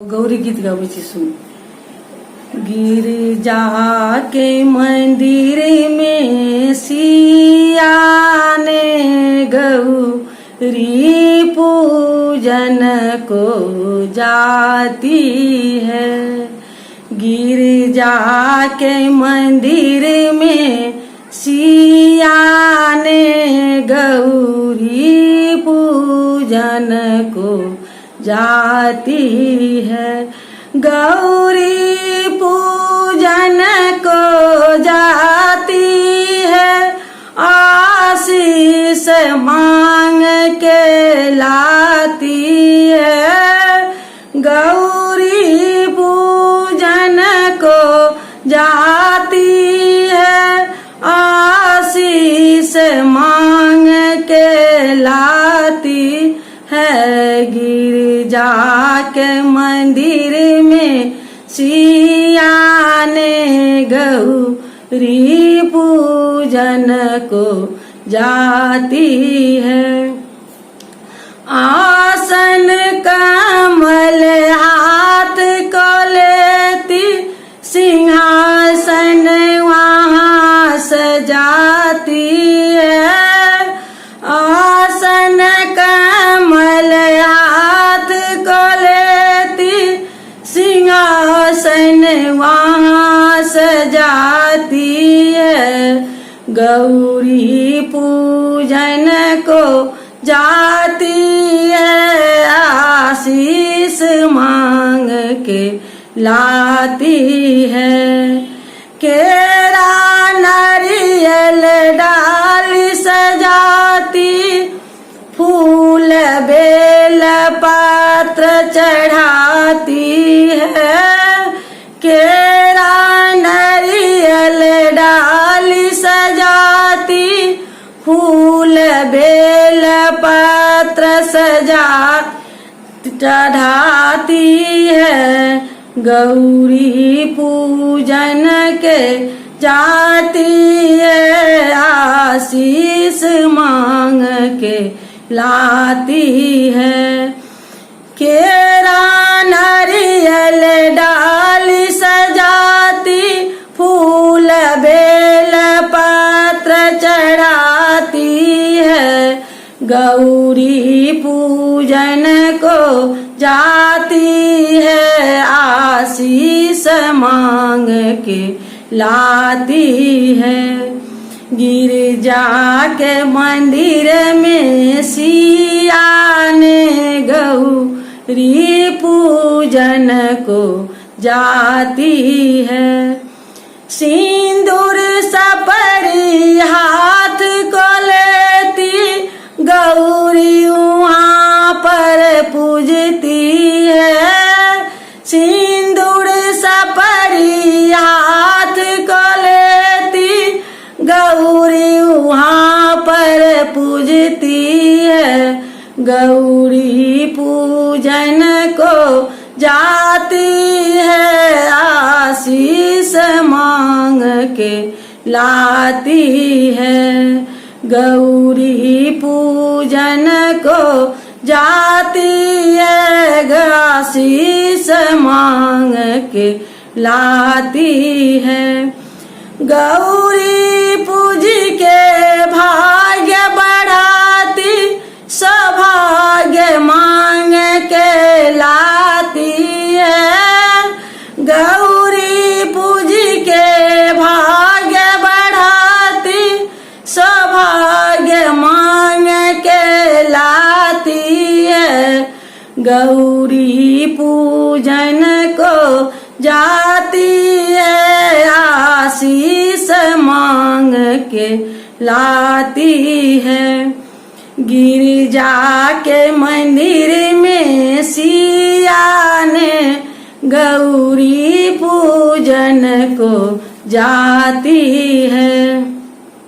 गौरी गीत गावे छी सुन। गिरजा के मंदिर में सिया ने गौरी पूजन को जाती है। गिरजा के मंदिर में सिया ने गौरी पूजन को जाती है। गौरी पूजन को जाती है, आशीष मांग के लाती है। गौरी पूजन को जाती है, आशीष मांग के लाती है। गिरजा के मंदिर में सिया ने गौरी पूजन को जाती है। आसन कमल हाथ को लेती, सिंहासन वहाँ सजाती है। आसन कमल हाथ को लेती, सिंहासन वहाँ सजाती है। गौरी पूजन को जाती है, आशीष मांग के लाती है। केरा नारियल डाल सजाती, फूल बेल पात्र चढ़ाती है। केरा नारियल डाल सजाती, फूल बेल पात्र सजा चढ़ाती है। गौरी पूजन के जाती है, आशीष मांग के लाती है। केरा नारियल डाल सजाती, फूल बेल पात्र चढ़ाती है। गौरी पूजन को जाती है, आशीष मांग के लाती है। गिरजा के मंदिर में सिया ने गौरी पूजन को जाती है। सिंदूर सपरी हाथ को लेती, गौरी वहाँ पर पूजती है। सिंदूर सपरी हाथ को लेती, गौरी वहाँ पर पूजती है। गौरी पूजन को जाती है, आशीष मांग के लाती है। गौरी पूजन को जाती है, आशीष मांग के लाती है। गौरी पूज के भाग्य बढ़ाती, सौभाग्य मांग के लाती है। गौरी पूज के भाग्य बढ़ाती, सौभाग्य मांग के लाती है। गौरी पूजन को जाती है, आशीष मांग के लाती है। गिरजा के मंदिर में सिया ने गौरी पूजन को जाती है।